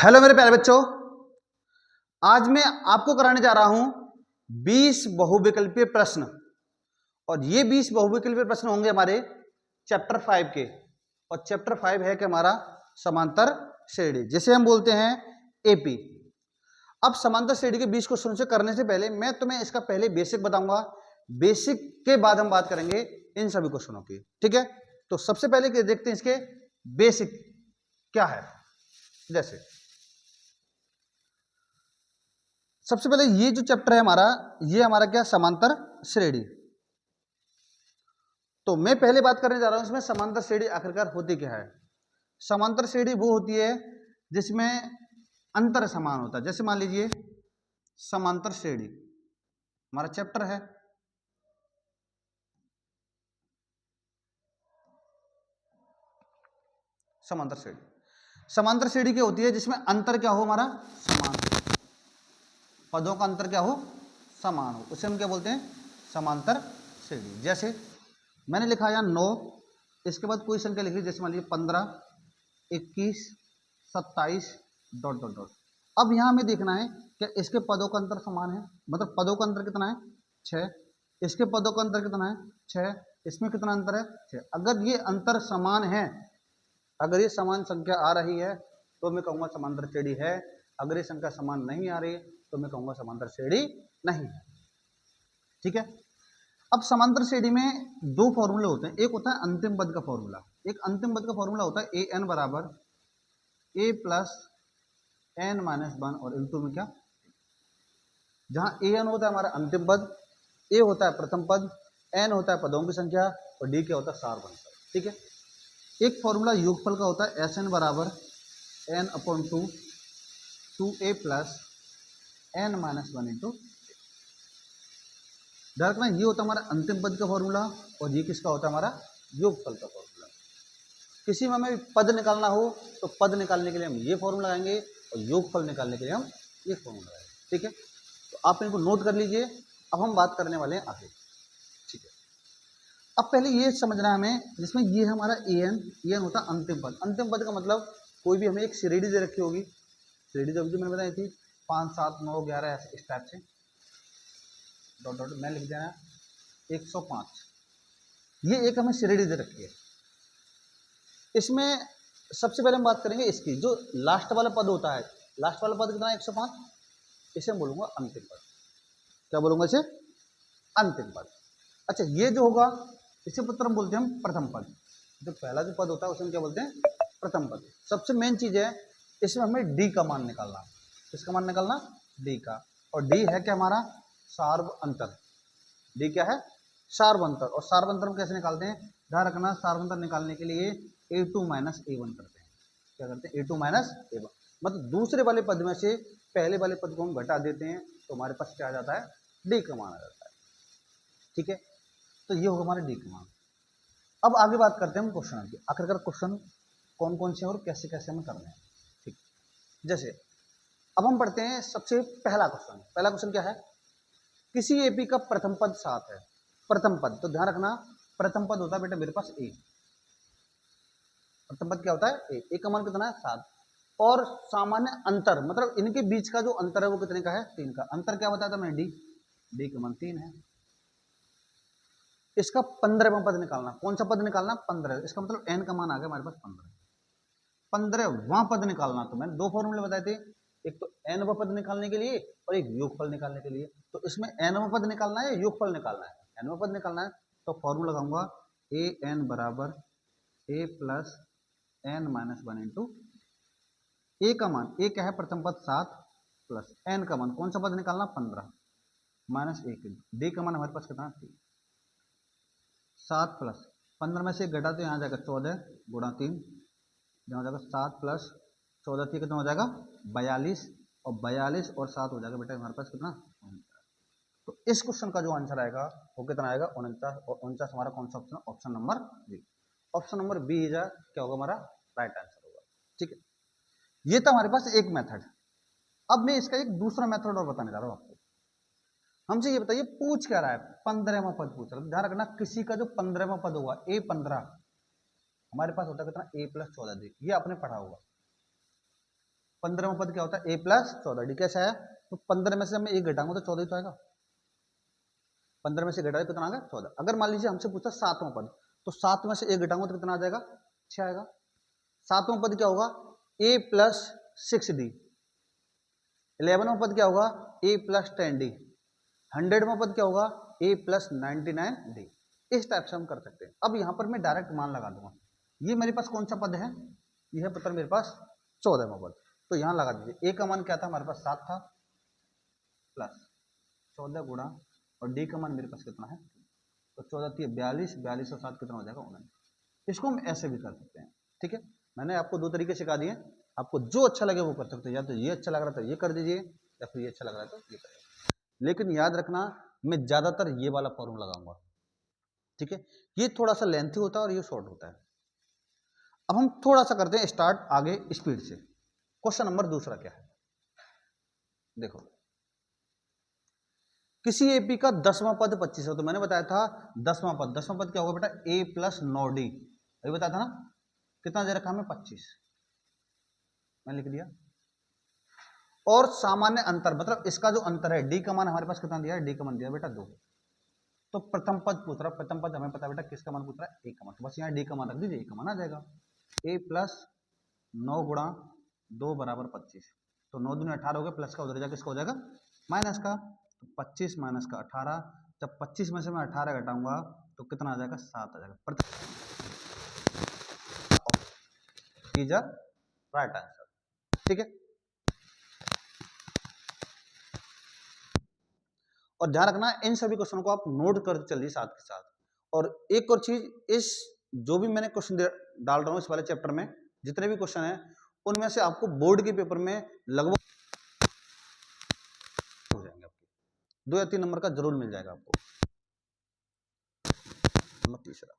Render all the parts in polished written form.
Hello मेरे प्यारे बच्चों, आज मैं आपको कराने जा रहा हूं 20 बहुविकल्पीय प्रश्न। और ये 20 बहुविकल्पीय प्रश्न होंगे हमारे चैप्टर 5 के। और चैप्टर 5 है कि हमारा समांतर श्रेणी, जिसे हम बोलते हैं एपी। अब समांतर श्रेणी के 20 क्वेश्चन से करने से पहले मैं तुम्हें इसका पहले बेसिक बताऊंगा। बेसिक के बाद हम बात करेंगे इन सभी क्वेश्चनों की, ठीक है। तो सबसे पहले देखते हैं इसके बेसिक क्या है। जैसे सबसे पहले ये जो चैप्टर है हमारा, ये हमारा क्या, समांतर श्रेणी। तो मैं पहले बात करने जा रहा हूं इसमें समांतर श्रेणी आखिरकार होती क्या है। समांतर श्रेणी वो होती है जिसमें अंतर समान होता है। जैसे मान लीजिए समांतर श्रेणी हमारा चैप्टर है, समांतर श्रेणी। समांतर श्रेणी क्या होती है जिसमें अंतर क्या हो, हमारा समान हो, पदों का अंतर क्या हो, समान हो, उसे हम क्या बोलते हैं, समांतर श्रेणी। जैसे मैंने लिखा यहाँ 9, इसके बाद कोई संख्या लिखी, जैसे मान लीजिए 15, 21, 27 डॉट डॉट डॉट। अब यहाँ हमें देखना है कि इसके पदों का अंतर समान है, मतलब पदों का अंतर कितना है, 6। इसके पदों का अंतर कितना है, 6। इसमें कितना अंतर है, 6। अगर ये अंतर समान है, अगर ये समान संख्या आ रही है तो मैं कहूँगा समांतर श्रेणी है। अगर ये संख्या समान नहीं आ रही तो मैं कहूँगा समांतर श्रेणी नहीं है, ठीक है। अब समांतर श्रेणी में दो फॉर्मूले होते हैं। एक होता है अंतिम पद का फॉर्मूला, एक अंतिम पद का फॉर्मूला होता है ए एन बराबर ए प्लस एन माइनस 1 और इंटू में क्या, जहां ए एन होता है हमारा अंतिम पद, ए होता है प्रथम पद, एन होता है पदों की संख्या और डी क्या होता है, सार बनता है, ठीक है। एक फॉर्मूला योगफल का होता है एस एन बराबर N upon 2 2a plus N minus 1 into. ध्यान रखना ये होता है हमारा अंतिम पद का फॉर्मूला और ये किसका होता है, हमारा योगफल का फॉर्मूला। किसी में हमें पद निकालना हो तो पद निकालने के लिए हम ये फॉर्मूला लगाएंगे और योगफल निकालने के लिए हम ये फॉर्मूला लगाएंगे, ठीक है। तो आप इनको नोट कर लीजिए। अब हम बात करने वाले हैं आगे, ठीक है। अब पहले ये समझना है हमें, जिसमें ये हमारा ए एन होता है अंतिम पद। अंतिम पद का मतलब कोई भी हमें एक श्रेणी दे रखी होगी, श्रेणी जो मैंने बताई थी 5, 7, 9, 11 ऐसे इस टाइप से डॉट डॉट मैं लिख देना 105। ये एक हमें श्रेणी दे रखी है। इसमें सबसे पहले हम बात करेंगे इसकी, जो लास्ट वाला पद होता है, लास्ट वाला पद कितना है, 105, इसे मैं बोलूंगा अंतिम पद। क्या बोलूंगा इसे, अंतिम पद। अच्छा ये जो होगा इसे पुत्र हम बोलते हैं हम प्रथम पद। जो पहला जो पद होता है उसे हम क्या बोलते हैं, प्रथम पद। सबसे मेन चीज है इसमें हमें डी का मान निकालना। किसका मान निकालना, डी का। और डी है क्या, हमारा सार्व अंतर। डी क्या है, सार्व अंतर। और सार्व अंतर हम कैसे निकालते हैं, ध्यान रखना, सार्व अंतर निकालने के लिए a2 माइनस a1 करते हैं। क्या करते हैं, a2 माइनस a1, मतलब दूसरे वाले पद में से पहले वाले पद को हम घटा देते हैं तो हमारे पास क्या आ जाता है, डी का मान आ जाता है, ठीक है। तो ये होगा हमारा डी का मान। अब आगे बात करते हैं हम क्वेश्चन की, आखिरकार क्वेश्चन कौन कौन से और कैसे कैसे हमें करने हैं, ठीक। जैसे अब हम पढ़ते हैं सबसे पहला क्वेश्चन। पहला क्वेश्चन क्या है, किसी एपी का प्रथम पद 7 है। प्रथम पद, तो ध्यान रखना प्रथम पद होता है बेटा मेरे पास ए। प्रथम पद क्या होता है, ए का मान कितना है, 7। और सामान्य अंतर, मतलब इनके बीच का जो अंतर है वो कितने का है, 3 का। अंतर क्या बताया था मैंने, डी। डी का मान 3 है। इसका 15वां पद निकालना। कौन सा पद निकालना, 15। इसका मतलब एन का मान आ गया हमारे पास 15। 15वां पद निकालना। तो मैंने दो फॉर्मूले बताए थे, एक तो एनवां पद निकालने के लिए और एक योगफल निकालने के लिए। तो इसमें एनवां पद निकालना है, योगफल निकालना है। एनवां पद निकालना है तो फॉर्मूला लगाऊंगा ए एन बराबर A plus N minus 1 into ए का मान, ए क्या है प्रथम पद 7 प्लस एन का मान, कौन सा पद निकालना, 15 माइनस 1 इंटू डी का मान हमारे पास कितना, 3। 7 प्लस 15 में से एक घटा तो यहाँ जाएगा 14 गुणा 3, यहाँ हो जाएगा 7 प्लस 14 थी कितना हो जाएगा, 42। और 42 और 7 हो जाएगा बेटा हमारे पास कितना, 49। तो इस क्वेश्चन का जो आंसर आएगा वो कितना आएगा, 49। और 49 हमारा कौन सा option, option number B. Option number B क्या होगा हमारा राइट आंसर होगा, ठीक है। ये था हमारे पास एक मेथड। अब मैं इसका एक दूसरा मेथड और बताने जा रहा हूं आपको। हमसे ये बताइए पूछ क्या रहा है, 15वां पद पूछ रहा है। ध्यान रखना किसी का जो 15वां पद होगा A15 हमारे पास होता है कितना, a प्लस 14 डी। ये आपने पढ़ा होगा। 15वां पद क्या होता है, a प्लस 14d। कैसे आया, तो 15 में से मैं एक घटाऊंगा तो 14 ही तो आएगा। 15 में से घटाए कितना आ गया, 14। अगर मान लीजिए हमसे पूछा 7वां पद, तो 7 में से एक घटाऊंगा तो कितना आ जाएगा, 6 आएगा। 7वां पद क्या होगा, a प्लस 6d। 11वां पद क्या होगा, a प्लस 10d। 100वां पद क्या होगा, a प्लस 99d। इस टाइप से हम कर सकते हैं। अब यहां पर मैं डायरेक्ट मान लगा दूंगा, ये मेरे पास कौन सा पद है, यह है पद मेरे पास 14वां पद। तो यहां लगा दीजिए, a का मान क्या था हमारे पास 7 था, प्लस 14 गुणा, और d का मान मेरे पास कितना है, तो 14 थी 42, 42 और 7 कितना हो जाएगा 19। इसको हम ऐसे भी कर सकते हैं। ठीक है, मैंने आपको दो तरीके सिखा दिए, आपको जो अच्छा लगे वो कर सकते हैं। या तो ये अच्छा लग रहा था ये कर दीजिए, या फिर ये अच्छा लग रहा है तो ये करिए। लेकिन याद रखना, मैं ज्यादातर ये वाला फॉर्मूला लगाऊंगा। ठीक है, ये थोड़ा सा लेंथी होता है और ये शॉर्ट होता है। अब हम थोड़ा सा करते हैं स्टार्ट आगे स्पीड से। क्वेश्चन नंबर दूसरा क्या है, देखो, किसी एपी का 10वां पद 25 है। तो मैंने बताया था 10वां पद क्या होगा बेटा, a प्लस 9d। अभी बताया था ना, कितना दे रखा हमें 25, मैंने लिख दिया। और सामान्य अंतर, मतलब इसका जो अंतर है, d का मान हमारे पास कितना दिया है, d का मान दिया बेटा 2। तो प्रथम पद पूछ रहा, प्रथम पद हमें पता है बेटा किसका मान पूछ रहा है, a का मान। तो बस यहाँ d का मान रख दीजिए, a का मान आ जाएगा। a प्लस 9 गुणा 2 बराबर 25। तो 9 दूनी 18 हो गया, प्लस का उधर जाकर किसका हो जाएगा, माइनस का। तो 25 माइनस का 18, जब 25 में से मैं 18 घटाऊंगा तो कितना आ जाएगा, 7 आ जाएगा। Right answer. ठीक है, और ध्यान रखना इन सभी क्वेश्चनों को आप नोट कर चलिए साथ के साथ। और एक और चीज, इस जो भी मैंने क्वेश्चन डाल रहा हूँ इस वाले चैप्टर में, जितने भी क्वेश्चन हैं उनमें से आपको बोर्ड के पेपर में लगभग हो जाएंगे, आपके 2 या 3 नंबर का जरूर मिल जाएगा आपको। नंबर तीसरा,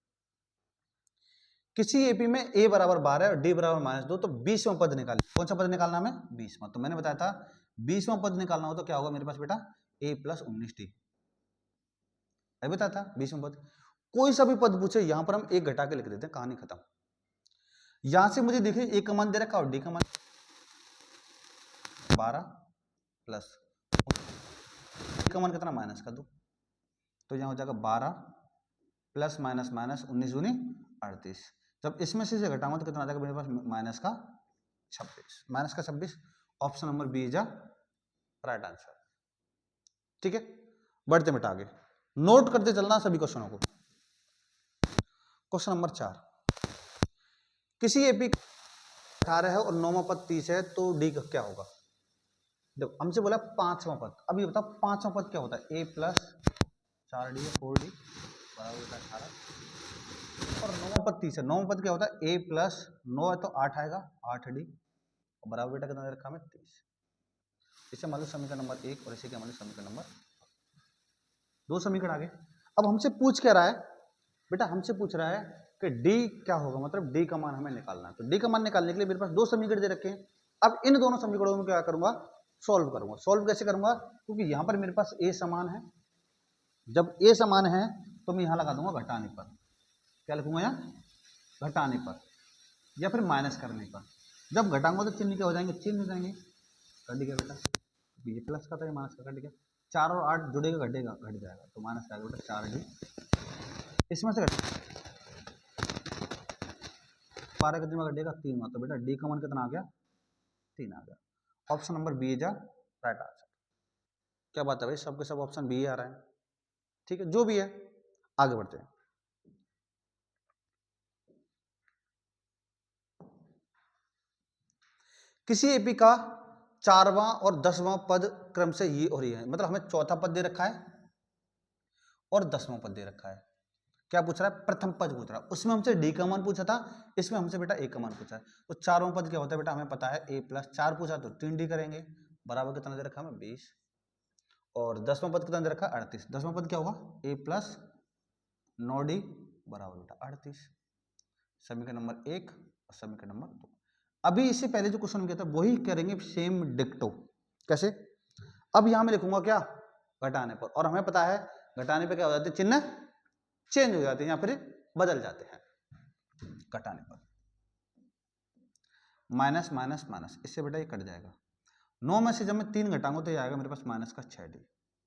किसी एपी में a बराबर 12 और d बराबर -2, तो 20वां पद निकालिए। कौन सा पद निकालना हमें, 20वां। तो मैंने बताया था 20वां पद निकालना हो तो क्या होगा मेरे पास बेटा, a प्लस 19d। अभी बताया था 20वां पद। कोई सा भी पद पूछे यहां पर हम एक घटा के लिख देते हैं, कहानी खत्म। यहां से मुझे देखिए a का मान दे रखा और d का मान 12 प्लस का मान कितना, माइनस का 2। तो यहां हो जाएगा 12 प्लस माइनस माइनस 19 दूनी 38। जब इसमें से घटाऊंगा तो कितना आ जाएगा मेरे पास, माइनस का 26। माइनस का 26, option number B is right answer. ठीक है, बढ़ते बेटा आगे, नोट करते चलना सभी क्वेश्चनों को। क्वेश्चन नंबर 4, किसी एपी 18 है और 9वां पद 30 है, तो डी का क्या होगा। देखो हमसे बोला 5वां पद। अब ये बताओ 5वां पद क्या होता है, a प्लस 4d 4d बराबर होता है 18। और 9वां पद 30 है, 9वां पद क्या होता है, a प्लस 9 है तो 8 आएगा 8d बराबर बेटा कितना दे रखा हमें 30। इसे मान लो समीकरण नंबर 1 और इसे क्या मान लो समीकरण नंबर 2। समीकरण आगे। अब हमसे पूछ क्या रहा है बेटा, हमसे पूछ रहा है कि d क्या होगा, मतलब d का मान हमें निकालना है। तो d का मान निकालने के लिए मेरे पास 2 समीकरण दे रखे हैं। अब इन दोनों समीकरणों में क्या करूंगा, सॉल्व करूंगा। सॉल्व कैसे करूंगा, क्योंकि यहां पर मेरे पास a समान है। जब a समान है तो मैं यहां लगा दूंगा घटाने पर। क्या लिखूंगा यहाँ, घटाने पर या फिर माइनस करने पर। जब घटाऊंगा तो चिन्ह क्या हो जाएंगे, चिन्ह हो जाएंगे। कट गया बेटा, ये प्लस का था ये माइनस का, कट गया। 4 और 8 जुड़ेगा, घटेगा, घट जाएगा, तो माइनस का बेटा 4d। इसमें से 12 कितने में घटेगा, 3 में। तो बेटा डी का मान कितना आ गया, 3 आ गया। Option number B is right answer. क्या बात है भाई, सबके सब ऑप्शन बी आ रहा है। ठीक है, जो भी है आगे बढ़ते हैं। किसी एपी का 4वां और 10वां पद क्रम से ये और ये है, मतलब हमें चौथा पद दे रखा है और 10वां पद दे रखा है। क्या पूछ रहा है, प्रथम पद पूछ रहा है। उसमें हमसे डी का मान पूछा था, इसमें हमसे बेटा ए का मान पूछा है। तो 4वां पद क्या होता है बेटा, हमें पता है a प्लस 4 पूछा तो 3d करेंगे, बराबर कितना दे रखा है हमें 20। और 10वां पद कितना दे रखा है 38। 10वां पद क्या होगा, a प्लस 9d बराबर बेटा 38। समीकरण नंबर 1 और समीकरण नंबर 2। अभी इससे पहले जो क्वेश्चन किया था वही करेंगे, सेम डिक्टो। कैसे, अब यहां मैं लिखूंगा क्या, घटाने पर। और हमें पता है घटाने पर क्या हो जाते हैं, चिन्ह चेंज हो जाते हैं या फिर बदल जाते हैं घटाने पर। माइनस माइनस माइनस, इससे बेटा ये कट जाएगा। 9 में से जब मैं 3 घटाऊंगा तो ये आएगा मेरे पास माइनस का 6d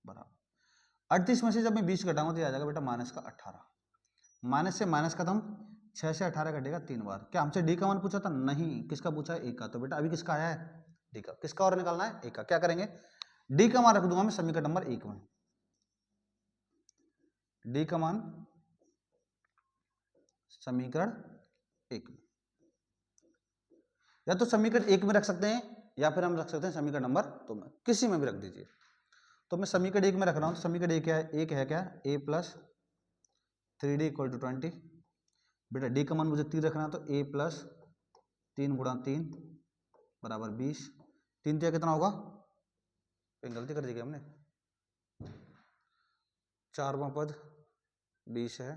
बराबर। 38 में से जब मैं 20 घटाऊंगा तो ये आ जाएगा बेटा माइनस का 18। माइनस से माइनस खत्म, 6 से 18 घटेगा 3 बार। क्या हमसे डी का मान पूछा था? नहीं। किसका पूछा है? ए का। तो बेटा अभी किसका आया है? डी का। किसका और निकालना है? ए का। क्या करेंगे? डी का मान रख दूंगा मैं समीकरण नंबर 1 में। डी का मान समीकरण 1 में, या तो समीकरण 1 में रख सकते हैं या फिर हम रख सकते हैं समीकरण नंबर 2 में, किसी में भी रख दीजिए। तो मैं समीकरण 1 में रख रहा हूं। समीकरण 1 क्या है? एक है क्या? a plus 3d equal to 20। बेटा डी का मान मुझे 3 रखना है, तो a प्लस 3 गुणा 3 बराबर 20। 3 क्या कितना होगा? गलती कर दी हमने, 4वां पद 20 है,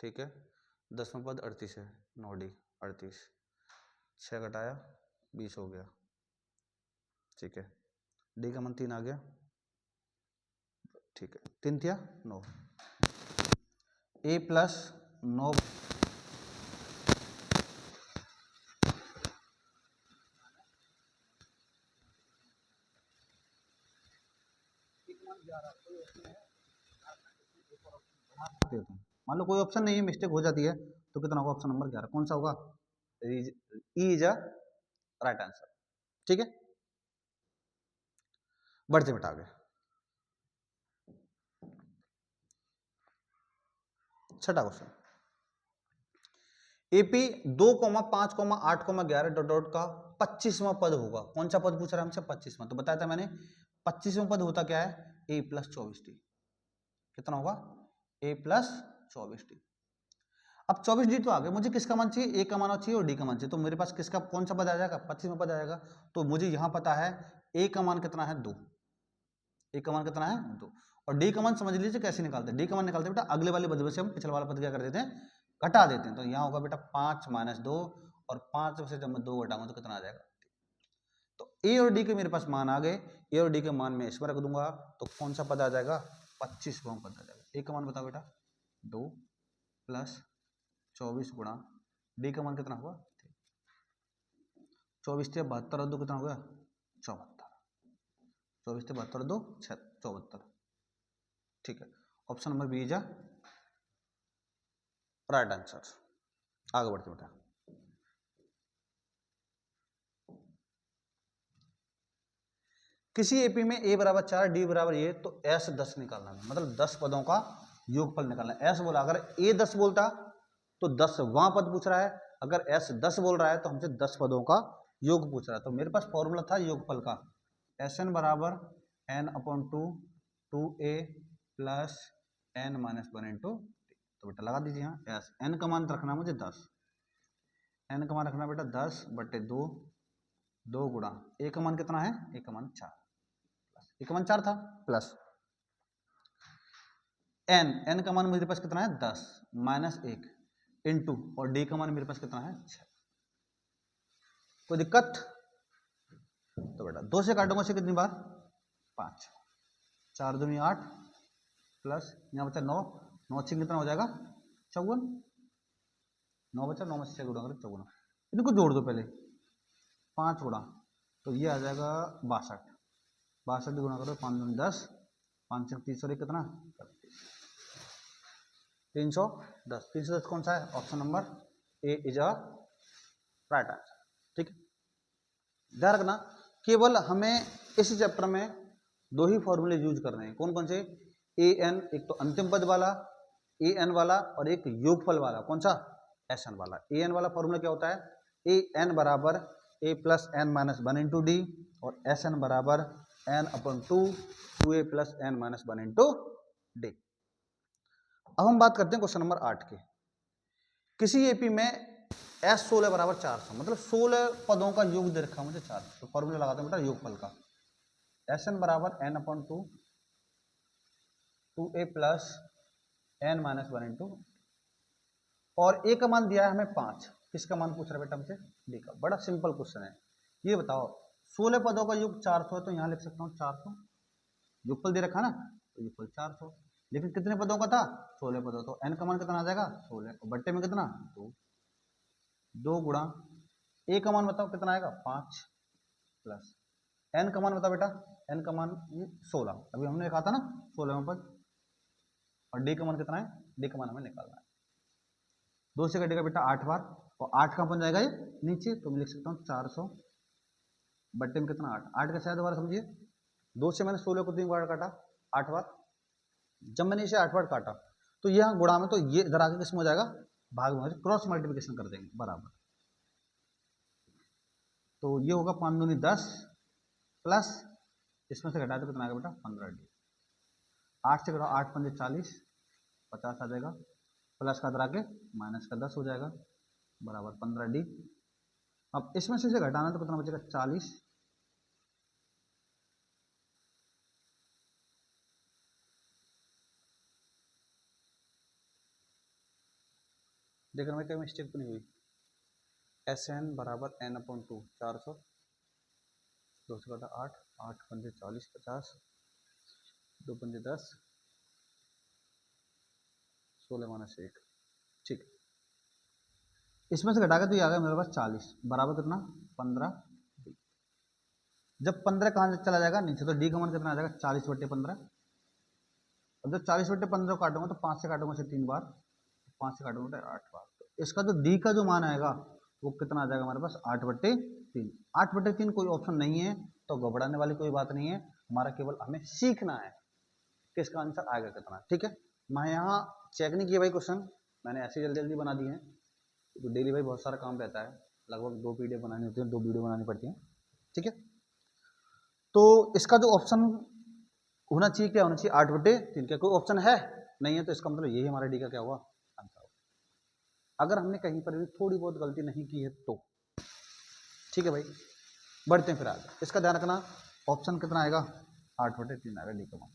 ठीक है। 10वां पद 38 है, 9d 38, 6 घटाया 20 हो गया, ठीक है। डी का मान 3 आ गया, ठीक है। 3 क्या? 9। a प्लस 9 मान लो कोई ऑप्शन नहीं है, मिस्टेक हो जाती है, तो कितना होगा? Option number 11। कौन सा होगा? E is a right answer, ठीक है। बढ़ते बेटा आगे। छठा क्वेश्चन, एपी 2,5,8,11 डॉट डॉट का 25वां पद होगा। कौन सा पद पूछ रहा है हमसे? 25वां। तो बताया था मैंने 25वां पद होता क्या है? a plus 24d। कितना होगा? a plus 24d। अब 24d तो आ गया, मुझे किसका मान चाहिए? a का मान चाहिए और d का मान चाहिए। तो मेरे पास किसका कौन सा पद आ जाएगा? 25वां पद आ जाएगा। तो मुझे यहां पता है a का मान कितना है? 2। a का मान कितना है? 2। और d का मान समझ लीजिए कैसे निकालते हैं। d का मान निकालते हैं बेटा अगले वाले पद से हम पिछले वाला पद क्या कर देते हैं? घटा देते हैं। तो यहाँ होगा बेटा 5 माइनस 2, और 5 में से जब मैं 2 घटाऊंगा तो कितना आ जाएगा? तो a और d के मेरे पास मान आ गए। a और d के मान में इसमें रख दूंगा, तो कौन सा पद आ जाएगा? 25वां पद आ जाएगा। a का मान बताओ बेटा? 2 प्लस 24 गुणा d का मान कितना हुआ? 24 से 72 और 2 कितना हो गया? 74। 24 से 72 और 2 74, ठीक है। Option number B is a right answer. आगे बढ़ते बेटा। किसी एपी में a बराबर 4 d बराबर a, तो s 10 निकालना है, मतलब 10 पदों का योगफल निकालना है। s बोला, अगर a 10 बोलता तो 10वां पद पूछ रहा है, अगर s 10 बोल रहा है तो हमसे 10 पदों का योग पूछ रहा है। तो मेरे पास फॉर्मूला था योगफल का, Sn बराबर n/2 2a plus n minus 1 into. तो बेटा लगा दीजिए यहाँ s, n का मान रखना मुझे 10, n का मान रखना बेटा 10 बटे 2, 2 गुणा a का मान कितना है? a का मान 4, a का मान 4 था, प्लस n का मान मेरे पास कितना है? 10 माइनस 1 इंटू, और d का मान मेरे पास कितना है? 6। कोई दिक्कत? तो बेटा 2 से काटूंगा से कितनी बार? 5, 4 दूनी 8 प्लस यहाँ बचा 9, 9 से कितना हो जाएगा? 54। 9 बचा, 9 में से 6 गुणा करें 54, इनको जोड़ दो पहले, 5 गुणा, तो ये आ जाएगा 62। 62 गुणा करो 5 दूनी 10, 5 से 30 और कितना? 310। 310 कौन सा है? Option number A is a right answer, ठीक है। ध्यान रखना, केवल हमें इस चैप्टर में 2 ही फॉर्मूले यूज करने हैं। कौन कौन से? ए एन, एक तो अंतिम पद वाला ए एन वाला, और एक योगफल वाला कौन सा? एस एन वाला। ए एन वाला फॉर्मूला क्या होता है? ए एन बराबर A plus N minus 1 into D, और एस एन बराबर N upon 2 A plus N minus 1 into D. अब हम बात करते हैं क्वेश्चन नंबर 8 के। किसी एपी में S16 बराबर 400, मतलब 16 पदों का योग दे रखा है मुझे 400। तो फॉर्मूला लगाते हैं बेटा योगफल का, Sn बराबर n/2 2a plus n minus 1 into, और a का मान दिया है हमें 5। किसका मान पूछ रहा है बेटा हमसे? d का। बड़ा सिंपल क्वेश्चन है। ये बताओ 16 पदों का योग 400 है, तो यहाँ लिख सकता हूँ 400, योगफल दे रखा ना, तो योगफल 400। लेकिन कितने पदों का था? 16 पदों। तो n का मान कितना आ जाएगा? 16, और बट्टे में कितना? 2 गुणा ए का मान बताओ कितना आएगा 5 प्लस एन का मान बताओ बेटा, एन का मान 16, अभी हमने लिखा था ना 16वां पद, और डी का मान कितना है, डी का मान हमें निकालना है। 2 से कटेगा बेटा 8 बार, और 8 का बन जाएगा ये नीचे, तो मैं लिख सकता हूँ 400 बट्टे में कितना 8, 8 का शायद दोबारा समझिए, 2 से मैंने 16 को 3 बार काटा 8 बार, जब मैंने इसे 8 बार काटा तो यहाँ गुणा में, तो ये इधर आके किसमें हो जाएगा भाग में, क्रॉस मल्टीप्लिकेशन कर देंगे बराबर, तो ये होगा 5 दूनी 10 प्लस इसमें से घटा तो कितना आएगा बेटा 15D, 8 से घटाओ 8 पंजे 40, 50 आ जाएगा, प्लस का इधर आके माइनस का 10 हो जाएगा बराबर 15D। अब इसमें से इसे घटाना तो कितना बचेगा 40, देखना मैं कोई मिस्टेक तो नहीं हुई, SN बराबर N/2 400, 2 से घटा 8, 8 पंजे 40, 50, 2 पंजे 10, 16 माइनस 1, ठीक, इसमें से घटा के तो ये आ गया मेरे पास 40 बराबर कितना 15D। जब 15 कहाँ से चला जाएगा नीचे, तो डी का मान कितना आ जाएगा 40/15, अब जब 40/15 काटूंगा तो 5 से काटूंगा से 3 बार, 5 से काटूंगा 8 बार, तो इसका जो डी का जो मान आएगा वो कितना आ जाएगा हमारे पास 8/3, 8/3 कोई ऑप्शन नहीं है, तो घबराने वाली कोई बात नहीं है, हमारा केवल हमें सीखना है किसका आंसर आएगा कितना, ठीक है। मैं यहाँ चेक नहीं किया भाई क्वेश्चन, मैंने ऐसे जल्दी जल्दी बना दिए हैं, तो डेली भाई बहुत सारा काम रहता है, लगभग 2 PDF बनानी होती है, 2 वीडियो बनानी पड़ती है, ठीक है। तो इसका जो ऑप्शन होना चाहिए क्या होना चाहिए 8/3, क्या कोई ऑप्शन है नहीं है, तो इसका मतलब यही हमारा डी का क्या हुआ आंसर होगा। अगर हमने कहीं पर भी थोड़ी बहुत गलती नहीं की है तो ठीक है भाई, बढ़ते हैं फिर आगे, इसका ध्यान रखना ऑप्शन कितना आएगा 8/3 आएगा डी का मान।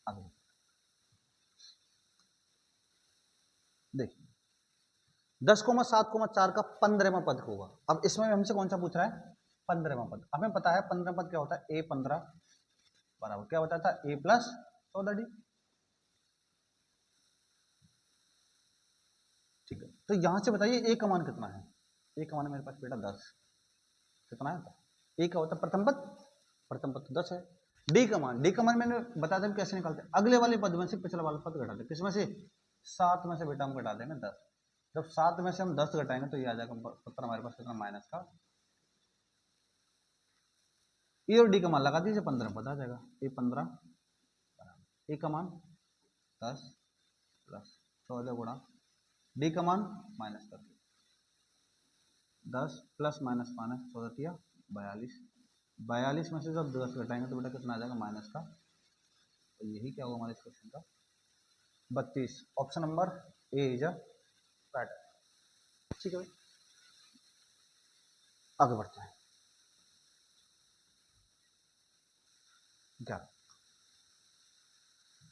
आगे देखिए 10,7,4 का 15वां पद होगा, अब इसमें हमसे कौन सा पूछ रहा है 15वां पद, हमें पता है 15वां पद क्या होता है A15 बराबर क्या होता था A + 14D, ठीक है। तो यहां से बताइए A का मान कितना है, A का मान मेरे पास बेटा 10, कितना है A का होता है प्रथम पद तो 10 है। डी का मान मैंने बता दें कैसे निकालते हैं, अगले वाले पद में से पिछला वाला पद घटाते, किसमें से 7 में से बेटा हम घटा देंगे 10, जब 7 में से हम 10 घटाएंगे तो ये आ जाएगा पत्थर हमारे पास कितना माइनस का, ए और डी का मान लगा दीजिए 15 पता आ जाएगा, A15 ए का मान 10 प्लस 14 गुणा डी का मान माइनस कर दिया, 10 प्लस माइनस 14 किया 42, 42 में से जब 10 घटाएंगे तो बेटा कितना आ जाएगा माइनस का, तो यही क्या होगा हमारे इस क्वेश्चन का 32, option number A is a right, ठीक है भाई। आगे बढ़ते हैं, क्या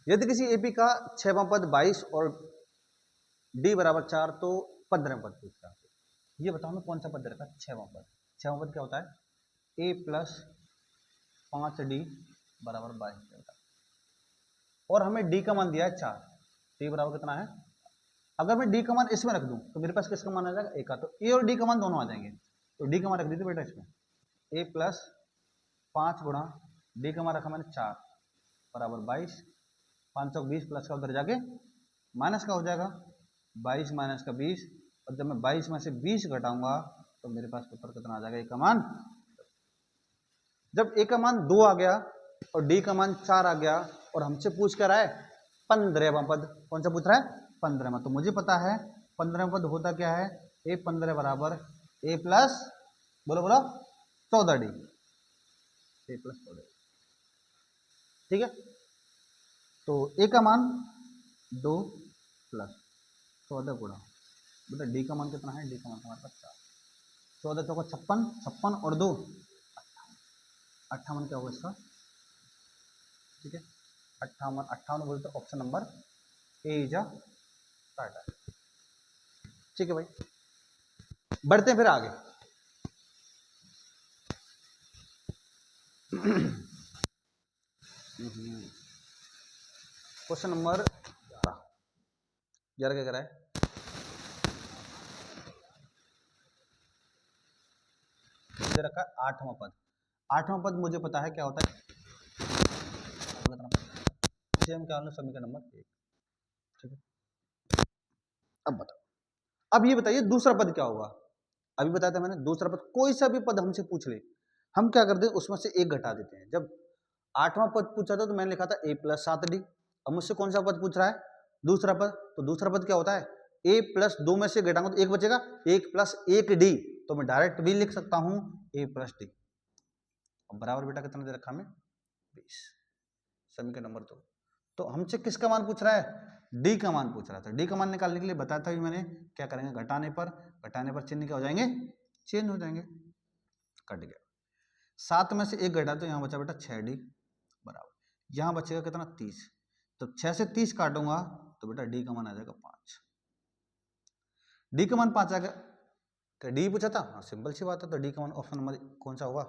यदि किसी एपी का 6वां पद 22 और डी बराबर 4 तो 15वां पद पूछता है, ये बताओ हमें कौन सा पद रहता है 6वां पद, 6वां पद क्या होता है A + 5D बराबर 22 रहता है, और हमें डी का मान दिया है 4, डी बराबर कितना है, अगर मैं डी का मान इसमें रख दूं तो मेरे पास किसका मान आ जाएगा ए का, तो ए और डी का मान दोनों आ जाएंगे, तो डी का मान रख दीजिए बेटा इसमें, A + 5 गुणा डी का मान रखा मैंने 4 बराबर 22, 520 प्लस का उधर जाके माइनस का हो जाएगा 22 माइनस का 20, और जब मैं 22 में से 20 घटाऊंगा तो मेरे पास उत्तर कितना आ जाएगा, ए का मान, जब ए का मान 2 आ गया और डी का मान 4 आ गया और हमसे पूछ कर रहा है 15वां पद, कौन सा पूछ रहा है 15वां, तो मुझे पता है 15वां पद होता क्या है A15 बराबर A + बोलो बोलो 14D, A + 14D, ठीक है। तो ए का मान 2 प्लस 14 गुणा बेटा डी का मान कितना है, डी का मान हमारे पास 4, 14 चौका 56, 56 और 2 58 क्या होगा इसका, ठीक है 58 बोलते option number A is a right, ठीक है भाई। बढ़ते हैं फिर आगे क्वेश्चन नंबर 11 क्या कह रहा है, दे रखा है आठवां पद। आठवां पद मुझे पता है क्या होता है, इसे हम क्या समीकरण नंबर 1। ठीक है, अब बताओ, अब ये बताइए दूसरा पद क्या होगा। अभी बताया था मैंने, दूसरा पद कोई सा भी पद हमसे पूछ ले, हम क्या करते हैं उसमें से एक घटा देते हैं। जब आठवां पद पूछा था तो मैंने लिखा था a प्लस 7d। अब मुझसे कौन सा पद पूछ रहा है, दूसरा पद, तो दूसरा पद क्या होता है a प्लस 2 में से घटाऊंगा तो एक बचेगा, 1 प्लस 1d, तो मैं डायरेक्ट भी लिख सकता हूं a प्लस डी। अब बराबर बेटा कितना दे रखा हमें 20, समीकरण नंबर 2। तो हमसे किसका मान पूछ रहा है, डी का मान पूछ रहा था। डी का मान निकालने के लिए बताया था मैंने, क्या करेंगे, घटाने पर चिन्ह क्या हो जाएंगे, चेंज हो जाएंगे। कट गया, 7 में से एक घटा तो यहाँ बचा बेटा 6d बराबर, यहाँ बचेगा कितना 30, तो 6 से 30 काटूंगा तो बेटा डी का मान आ जाएगा 5। डी का मान 5 आ गया, क्या डी पूछा था, हाँ सिंपल सी बात है, तो डी का मान ऑप्शन नंबर कौन सा होगा,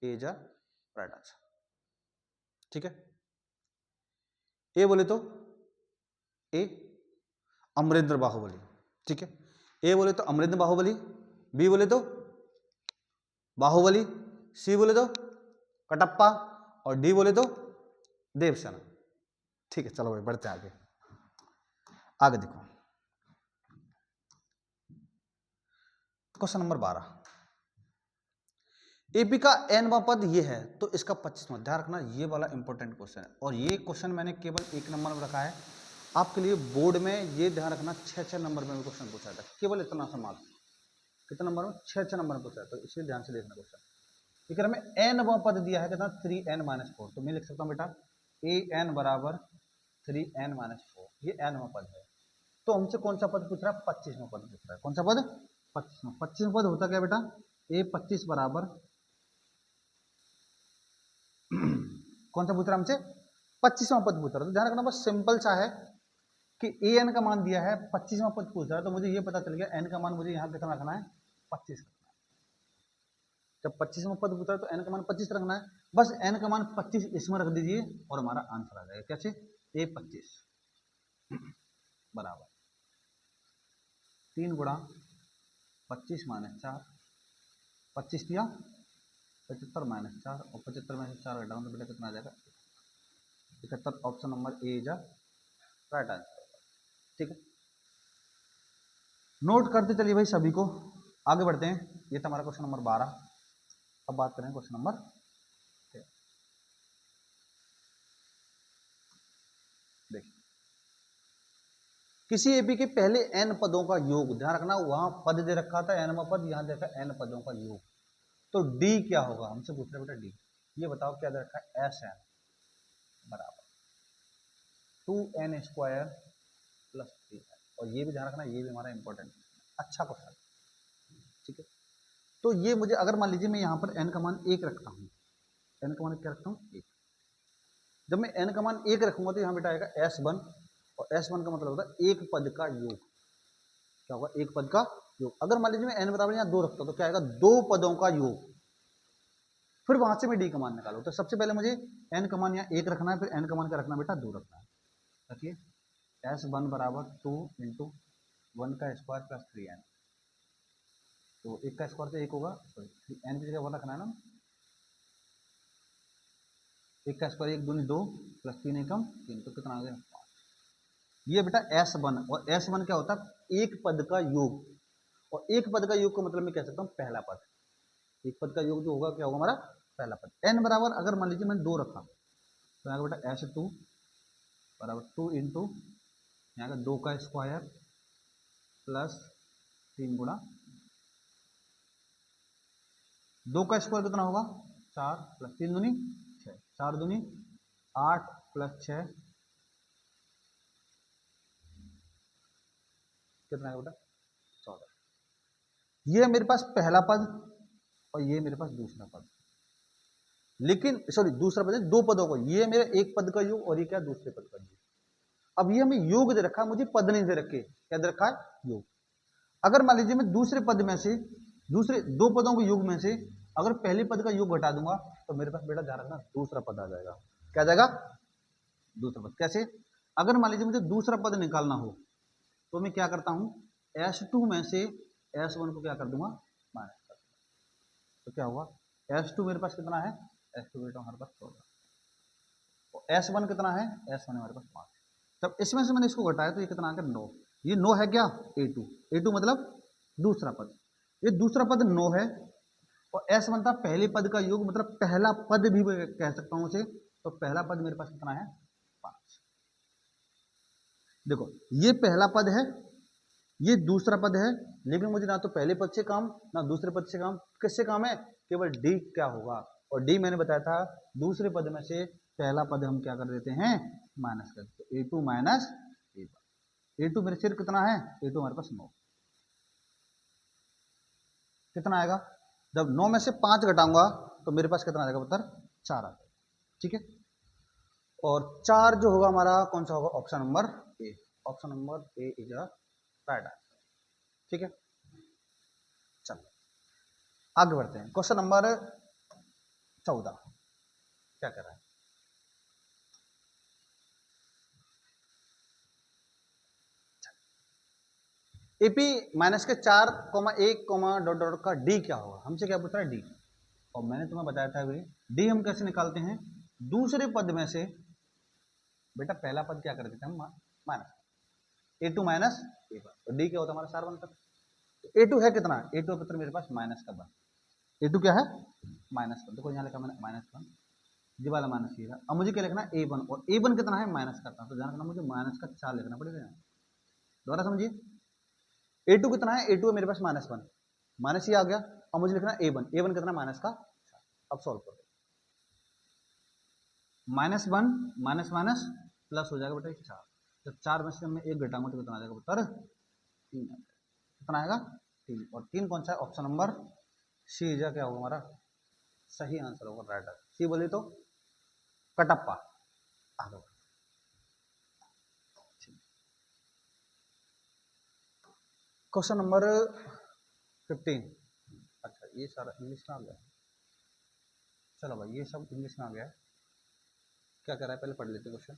ए इज राइट आंसर। ठीक है, ए बोले तो ए अमरेंद्र बाहुबली, ठीक है, ए बोले तो अमरेंद्र बाहुबली, बी बोले तो बाहुबली, सी बोले तो कटप्पा, और डी बोले तो देवसेना। ठीक है, चलो भाई बढ़ते हैं आगे। आगे देखो क्वेश्चन नंबर 12, एपी का nवां पद ये है तो इसका 25वां, ध्यान रखना ये वाला इंपॉर्टेंट क्वेश्चन है, और ये क्वेश्चन मैंने केवल 1 नंबर में रखा है आपके लिए बोर्ड में, ये ध्यान रखना 6 नंबर में क्वेश्चन पूछा था, केवल इतना सा मार्क्स, कितना नंबर में, 6 नंबर में पूछा, तो इसलिए ध्यान से देखना क्वेश्चन। ठीक है, हमें nवां पद दिया है कितना 3n-4, तो मैं लिख सकता हूँ बेटा an बराबर 3n-4, ये nवां पद है। तो हमसे कौन सा पद पूछ रहा है, 25वां पद पूछ रहा है, कौन सा पद, 25वां पद होता क्या बेटा, a25 बराबर कौन सा पूछ रहा है हमसे, 25वां पद पूछ रहा है। तो ध्यान रखना बस सिंपल सा है कि ए एन का मान दिया है, 25वां पद पूछ रहा है, तो मुझे ये पता चल गया एन का मान मुझे यहाँ कितना रखना है, 25 रखना है। जब 25वां पद पूछ रहा है तो एन का मान 25 रखना है, बस एन का मान 25 इसमें रख दीजिए और हमारा आंसर आ जाएगा, कैसे, a25 बराबर 3 गुणा 25 माइनस 4, 25 दिया 75 माइनस 4, और 75 में से 4 घटाऊं तो बेटा कितना आ जाएगा 71, option number A is right answer. ठीक है, नोट करते चलिए भाई सभी को, आगे बढ़ते हैं। ये था हमारा क्वेश्चन नंबर 12। अब बात करें क्वेश्चन नंबर 13। देखिए, किसी एपी के पहले n पदों का योग, ध्यान रखना वहां पद दे रखा था nवां पद, यहां देखा n पदों का योग, तो d क्या होगा, हमसे पूछ रहे बेटा d, ये बताओ क्या दे रखा है, Sn बराबर 2n स्क्वायर प्लस 3n, और ये भी ध्यान रखना ये भी हमारा इंपॉर्टेंट, अच्छा क्वेश्चन। ठीक है, तो ये मुझे अगर मान लीजिए मैं यहाँ पर n का मान 1 रखता हूँ, n का मान क्या रखता हूँ 1, जब मैं n का मान 1 रखूंगा तो यहाँ बेटा आएगा S1, और S1 का मतलब होता है एक पद का योग, क्या होगा, एक पद का योग। अगर मान लीजिए मैं n बराबर यहाँ 2 रखता हूँ तो क्या आएगा, 2 पदों का योग, फिर वहां से मैं d का मान निकालू, तो सबसे पहले मुझे n का मान यहाँ 1 रखना है, फिर n का मान क्या रखना है बेटा 2 रखना है। रखिए S1 बराबर 2 इंटू 1 का स्क्वायर प्लस 3n, तो 1 का स्क्वायर तो 1 होगा, सॉरी n की जगह 1 रखना है ना, 1 का स्क्वायर 1 दूनी 2 प्लस 3 एकम 3, तो कितना आ गया 5। ये बेटा S1, और S1 क्या होता है, एक पद का योग, और एक पद का योग को मतलब मैं कह सकता हूँ पहला पद, एक पद का योग जो होगा क्या होगा हमारा पहला पद। n बराबर अगर मान लीजिए मैंने 2 रखा तो यहाँ का बेटा S2 बराबर 2 इंटू यहाँ का 2 का स्क्वायर प्लस 3 गुणा 2 का स्क्वायर कितना होगा 4 प्लस 3 दूनी 6, 4 दूनी 8 प्लस 6 कितना है बेटा 14। ये मेरे पास पहला पद और ये मेरे पास दूसरा पद, लेकिन सॉरी दूसरा पद है, 2 पदों को, ये मेरा एक पद का योग और ये क्या दूसरे पद का योग। अब ये हमें योग दे रखा है, मुझे पद नहीं दे रखे, क्या दे रखा है योग। अगर मान लीजिए मैं दूसरे पद में से, दूसरे 2 पदों के योग में से अगर पहले पद का योग घटा दूंगा तो मेरे पास बेटा ध्यान रखना दूसरा पद आ जाएगा, क्या जाएगा दूसरा पद। कैसे, अगर मान लीजिए मुझे दूसरा पद निकालना हो तो मैं क्या करता हूं, S2 में से S1 को क्या कर दूंगा माइनस कर दूंगा, तो क्या हुआ, S2 मेरे पास कितना है, S2 बेटा हमारे पास 14, और S1 कितना है, S1 हमारे पास 5। जब इसमें से मैंने इसको घटाया तो ये कितना आ गया 9, ये 9 है क्या, A2 मतलब दूसरा पद, ये दूसरा पद 9 है, और S1 था पहले पद का योग, मतलब पहला पद भी मैं कह सकता हूं उसे, तो पहला पद मेरे पास कितना है 5। देखो ये पहला पद है, ये दूसरा पद है, लेकिन मुझे ना तो पहले पद से काम ना दूसरे पद से काम, किससे काम है, केवल डी क्या होगा, और डी मैंने बताया था दूसरे पद में से पहला पद हम क्या कर देते हैं, माइनस कर देते, A2 माइनस A2 मेरे सिर कितना है, A2 हमारे पास 9, कितना आएगा, जब 9 में से 5 घटाऊंगा तो मेरे पास कितना आ जाएगा उत्तर 4 आ जाएगा, ठीक है। और 4 जो होगा हमारा कौन सा होगा, option number A, option number A is a right answer, ठीक है। चलो आगे बढ़ते हैं, क्वेश्चन नंबर 14 क्या कर रहा है, एपी माइनस के 4,1,... का डी क्या होगा, हमसे क्या पूछ रहा है डी, और मैंने तुम्हें बताया था अभी डी हम कैसे निकालते हैं, दूसरे पद में से बेटा पहला पद क्या कर देते हैं हम माइनस, A2 माइनस A1, तो डी क्या होता है हमारा 4 बनता है। A2 है कितना, A2 पुत्र मेरे पास माइनस का 1, A2 क्या है माइनस 1, देखो यहाँ लिखा मैंने माइनस 1, ये वाला माइनस ये, अब मुझे क्या लिखना है A1, और A1 कितना है माइनस का था, तो ध्यान रखना मुझे माइनस का 4 लिखना पड़ेगा, दोबारा समझिए, A2 कितना है, A2 है मेरे पास माइनस 1, माइनस ये आ गया, अब मुझे लिखना है A1, A1 कितना माइनस का 4, अब सॉल्व करो, माइनस 1 माइनस माइनस प्लस हो जाएगा बेटा 4, जब 4 में से मैं 1 घटाऊंगा तो कितना आ जाएगा उत्तर 3, कितना आएगा 3, और 3 कौन सा है, ऑप्शन नंबर सी जा क्या होगा हमारा सही आंसर होगा, राइट आंसर, सी बोले तो कटप्पा। आगे क्वेश्चन नंबर 15, अच्छा ये सारा इंग्लिश में आ गया, चलो भाई ये सब इंग्लिश में आ गया है, क्या कर रहा है पहले पढ़ लेते क्वेश्चन।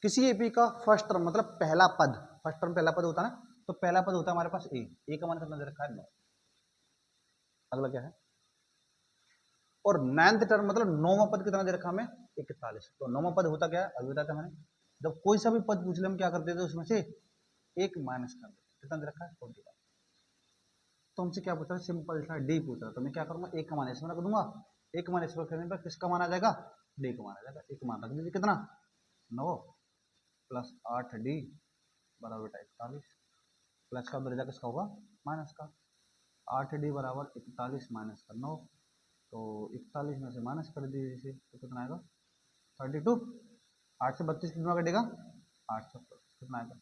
किसी एपी का फर्स्ट टर्म मतलब पहला पद, फर्स्ट टर्म पहला पद होता है ना, तो पहला पद होता है हमारे पास ए का मान कितना दे रखा है 9, अगला क्या है, और नाइन्थ टर्म मतलब नौवां पद कितना दे रखा हमें 41, तो नौवां पद होता क्या है अभी बताया था मैंने, जब कोई सा भी पद पूछ ले हम क्या करते थे उसमें से एक माइनस कर देते, कितना दे रखा है 41, तो हमसे क्या पूछ रहा है सिंपल सा डी पूछ रहा है, तो मैं क्या करूंगा एक का मान इसमें रख दूंगा, एक मान इसमें रखने पर किसका मान आ जाएगा, डी का मान आ जाएगा, एक मान रख दीजिए कितना 9 प्लस 8D बराबर 41, प्लस का दर्जा किसका होगा माइनस का, 8D बराबर 41 माइनस का 9, तो 41 में से माइनस कर दीजिए तो कितना आएगा 32, 8 से 32 कितना कटेगा 8 से कितना आएगा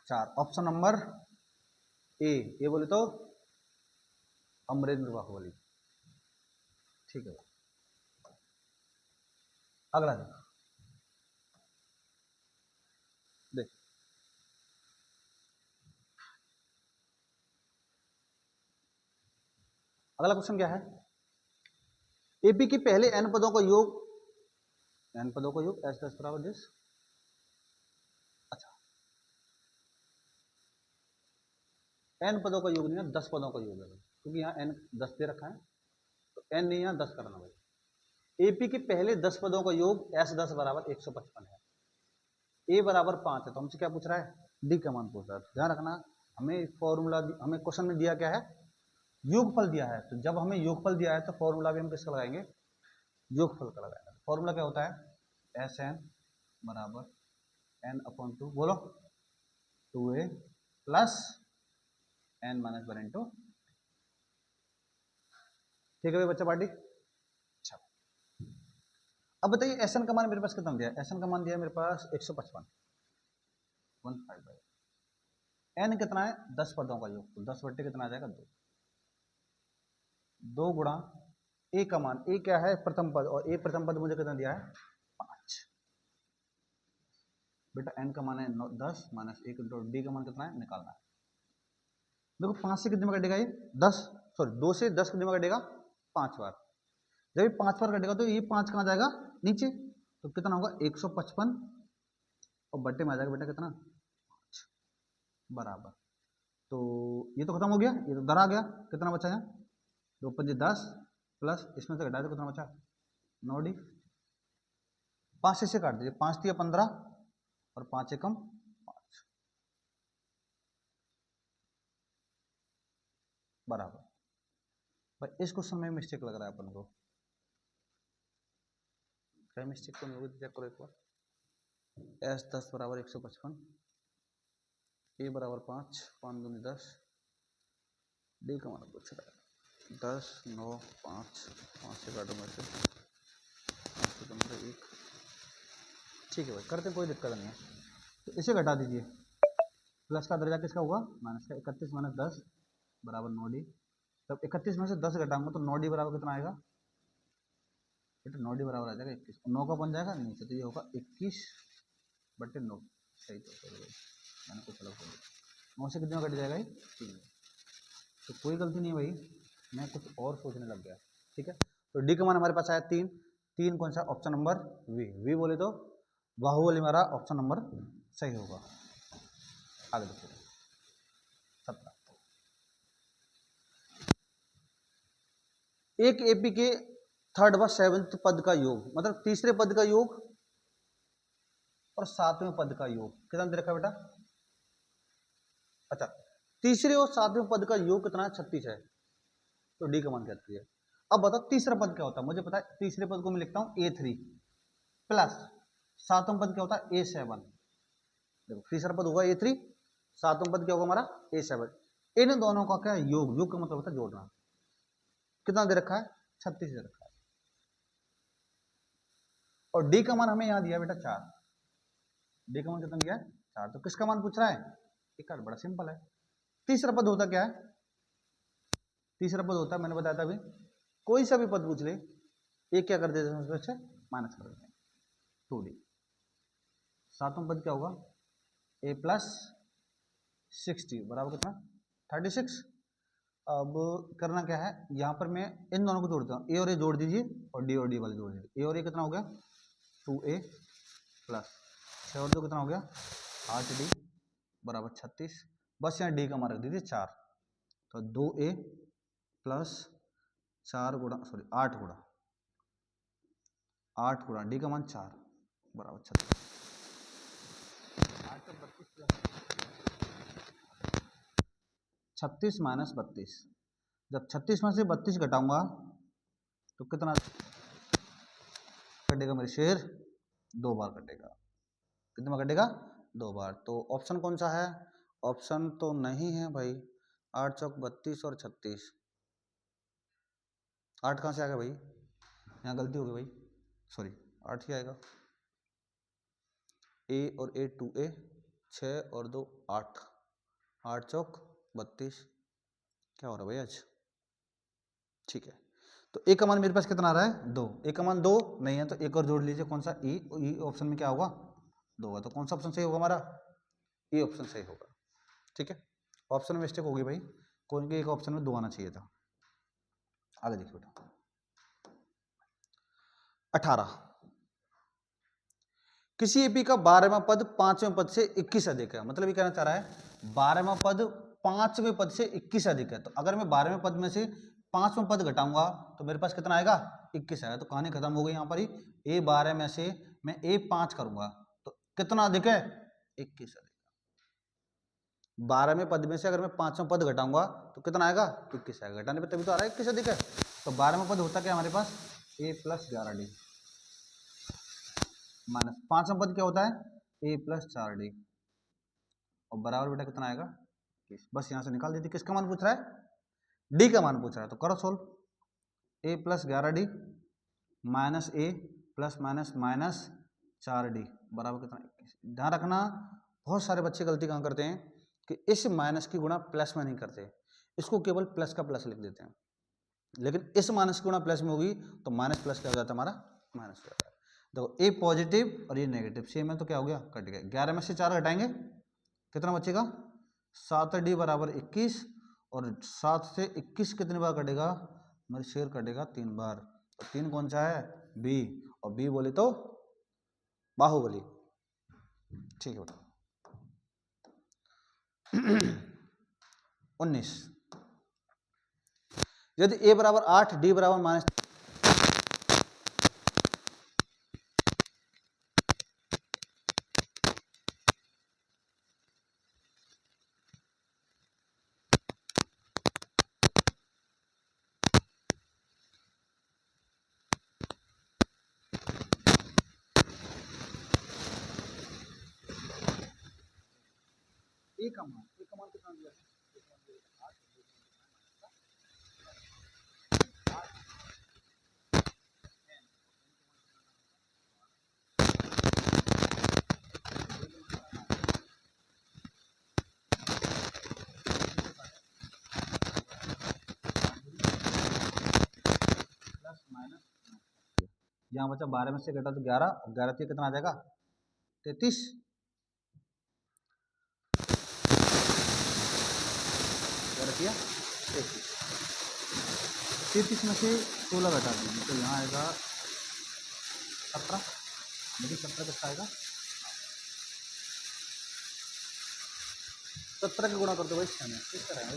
4, ऑप्शन नंबर ए बोले तो अमरेंद्र बाहुबली, ठीक है। अगला देख अगला क्वेश्चन क्या है, एपी के पहले n पदों का योग, n पदों का योग S10 बराबर दिस, अच्छा n पदों का योग नहीं है 10 पदों का योग है, क्योंकि यहाँ n 10 दे रखा है, तो n नहीं यहाँ 10 करना भाई, एपी के पहले 10 पदों का योग S10 बराबर 155 है, a बराबर 5 है, तो हमसे क्या पूछ रहा है डी का मान पूछ रहा है, ध्यान रखना हमें फॉर्मूला हमें क्वेश्चन में दिया क्या है योगफल दिया है, तो जब हमें योगफल दिया है तो फॉर्मूला भी हम किसका लगाएंगे योगफल का लगाएंगे, फॉर्मूला क्या होता है Sn बराबर n/2 बोलो 2a plus n minus 1 into, ठीक है भाई बच्चा पार्टी, अच्छा अब बताइए Sn का मान मेरे पास कितना दिया है, Sn का मान दिया है मेरे पास 155, 155 n कितना है 10 पदों का योग, तो 10 बट्टे कितना आ जाएगा 2, 2 गुणा ए का मान, ए क्या है प्रथम पद, और ए प्रथम पद मुझे कितना दिया है 5, बेटा n का मान है 10 माइनस 1 इंटू डी का मान कितना है निकालना है, देखो 5 से कितने में कटेगा ये 10, सॉरी 2 से 10 कितने में कटेगा 5 बार, जब ये 5 बार कटेगा तो ये 5 कहाँ जाएगा नीचे, तो कितना होगा 155, और बट्टे में आ जाएगा बेटा कितना 5 बराबर, तो ये तो खत्म हो गया, ये तो दर आ गया, कितना बचा यहाँ 2 5 10 प्लस इसमें से घटाए तो कितना बचा 9D। 5 से काट दीजिए, 5 दिया 15 और 5 एकम 5 बराबर। भाई इस क्वेश्चन में मिस्टेक लग रहा है अपन को, क्या मिस्टेक तो नहीं होगी, चेक करो एक बार। S 10 बराबर 155, A बराबर 5 5 दूनी 10, D का मान पूछ रहा है 10 9 5 5 से काटो में से 5 से 15 1। ठीक है भाई, करते कोई दिक्कत नहीं है। तो इसे घटा दीजिए, प्लस का दर्जा किसका होगा माइनस का, 31 माइनस 10 बराबर 9D। जब 31 में से 10 घटाऊंगा तो 9D बराबर कितना आएगा, बेटा 9D बराबर आ जाएगा 21, 9 का बन जाएगा नीचे, तो ये होगा 21/9। सही तो मैंने कुछ अलग बोल 9 से कितने में कट जाएगा ये 3। तो कोई गलती नहीं भाई, मैं कुछ और सोचने लग गया। ठीक है, तो डी का मान हमारे पास आया 3। 3 कौन सा, ऑप्शन नंबर वी बोले तो बाहुबली हमारा ऑप्शन नंबर सही होगा। आगे देखिए 17, एक एपी के थर्ड व सेवंथ पद का योग, मतलब तीसरे पद का योग और सातवें पद का योग कितना दे रखा है बेटा। अच्छा, तीसरे और सातवें पद का योग कितना है 36 है, तो डी का मान कहती है। अब बताओ तीसरा पद क्या होता है, मुझे पता है तीसरे पद को मैं लिखता हूं A3 प्लस सातवां पद क्या होता है A7। देखो तीसरा पद होगा A3, सातवां पद क्या होगा हमारा A7। इन दोनों का क्या योग, योग का मतलब होता है जोड़ना। कितना दे रखा है 36 दे रखा है, और डी का मान हमें यहां दिया बेटा 4। डी का मान कितना दिया है 4, तो किसका मान पूछ रहा है, एक बड़ा सिंपल है। तीसरा पद होता क्या है, तीसरा पद होता है मैंने बताया था अभी, कोई सा भी पद पूछ ले एक क्या कर देते हैं उससे माइनस कर देते हैं 2D। सातवां पद क्या होगा A प्लस 60 बराबर कितना 36। अब करना क्या है, यहाँ पर मैं इन दोनों को जोड़ता हूँ, ए और ए जोड़ दीजिए और डी वाले जोड़ दीजिए। ए और ए कितना हो गया 2A प्लस 6 और 2 कितना हो गया 8D बराबर 36। बस यहाँ डी का मान रख दीजिए 4, तो 2A प्लस 4 गुणा 8 गुणा डी का मान 4 बराबर 36। 36 माइनस 32, जब 36 में से 32 घटाऊंगा तो कितना कटेगा मेरे शेर, 2 बार कटेगा। कितना कटेगा 2 बार। तो ऑप्शन कौन सा है, ऑप्शन तो नहीं है भाई, 8 चौक 32 और 36, 8 कहाँ से आ गया भाई, यहाँ गलती हो गई भाई, सॉरी 8 ही आएगा। ए और ए 2A 6 और 2 8, 8 चौक 32, क्या हो रहा है भाई आज। ठीक है, तो ए का मान मेरे पास कितना आ रहा है 2, ए का मान 2 नहीं है तो एक और जोड़ लीजिए, कौन सा ई ऑप्शन में क्या होगा 2 होगा, तो कौन सा ऑप्शन सही होगा हमारा, ई ऑप्शन सही होगा। ठीक है, ऑप्शन में मिस्टेक होगी भाई, कौन के एक ऑप्शन में 2 आना चाहिए था। आगे देखिए बेटा 18, किसी एपी का 12वां पद 5वें पद से 21 अधिक है, मतलब ये कहना चाह रहा है 12वां पद 5वें पद से 21 अधिक है, तो अगर मैं 12वें पद में से 5वां पद घटाऊंगा तो मेरे पास कितना आएगा 21 आएगा। तो कहानी खत्म हो गई यहाँ पर ही, A12 में से मैं A5 करूंगा तो कितना अधिक है 21 अधिक। 12वें पद में से अगर मैं 5वां पद घटाऊंगा तो कितना आएगा 21 आएगा, घटाने पर तभी तो आ रहा है 21 अधिक है। तो 12वां पद होता क्या हमारे पास A प्लस 11D माइनस 5वां पद क्या होता है A प्लस 4D और बराबर बेटा कितना आएगा 21। बस यहाँ से निकाल दीजिए, किसका मान पूछ रहा है डी का मान पूछ रहा है, तो करो solve. A plus 11D minus A plus minus minus 4D बराबर कितना 21। ध्यान रखना बहुत सारे बच्चे गलती कहाँ करते हैं कि इस माइनस की गुणा प्लस में नहीं करते, इसको केवल प्लस का प्लस लिख देते हैं, लेकिन इस माइनस की गुणा प्लस में होगी तो माइनस प्लस क्या हो जाता है हमारा माइनस हो जाता है। देखो ए पॉजिटिव और ये नेगेटिव सेम है तो क्या हो गया कट गया। 11 में से 4 घटाएंगे कितना बचेगा 7D बराबर 21 और 7 से 21 कितनी बार कटेगा मेरे शेर कटेगा 3 बार। तो 3 कौन सा है बी, और बी बोले तो बाहुबली। ठीक है बेटा 19। यदि a बराबर 8, d बराबर माइनस, a का मान कितना दिया है? प्लस माइनस, यहाँ बचा 12 में से घटा तो 11, और 11 से कितना आ जाएगा? 33। किया 33 में से 16 घटा देंगे तो यहाँ आएगा 17। देखिए 17 कितना आएगा? 17 के गुणा कर दो भाई, इस तरह है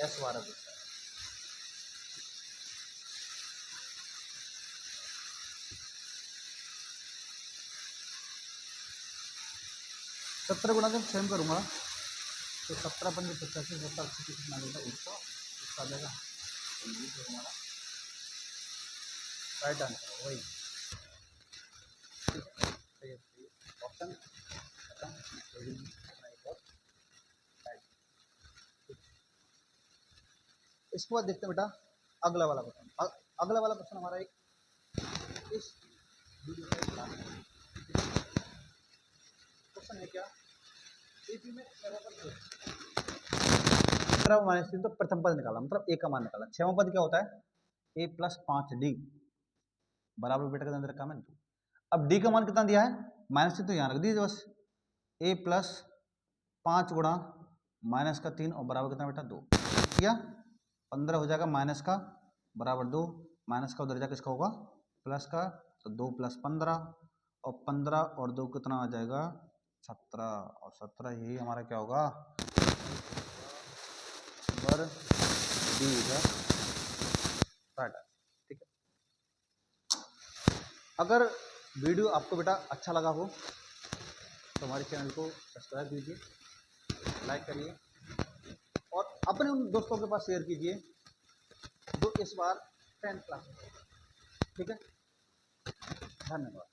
S12 है। 17 गुणा जब सेम करूँगा तो 17 पंजे 85, 70 कितना देगा? 100 आ जाएगा। तो हमारा राइट आंसर वही ऑप्शन। इसके बाद देखते हैं बेटा अगला वाला क्वेश्चन। अगला वाला क्वेश्चन हमारा एक इस क्वेश्चन है क्या, एपी में माइनस 3 तो प्रथम पद निकाला, मतलब ए का मान निकाला। छठवां पद क्या होता है? a प्लस 5d बराबर बेटा के अंदर रखा मैंने। अब d का मान कितना दिया है? -3 तो यहाँ रख दीजिए बस। a प्लस 5 गुणा माइनस का 3 और बराबर कितना बेटा? 2 किया 15 हो जाएगा, माइनस का बराबर 2, माइनस का उधर जाकर किसका होगा? प्लस का, तो 2 प्लस 15 और 15 और 2 कितना आ जाएगा? 17 और 17 यही हमारा क्या होगा? नंबर डी इधर राइट। ठीक है, अगर वीडियो आपको बेटा अच्छा लगा हो तो हमारे चैनल को सब्सक्राइब कीजिए, लाइक करिए और अपने उन दोस्तों के पास शेयर कीजिए जो इस बार 10th क्लास में। ठीक है, धन्यवाद।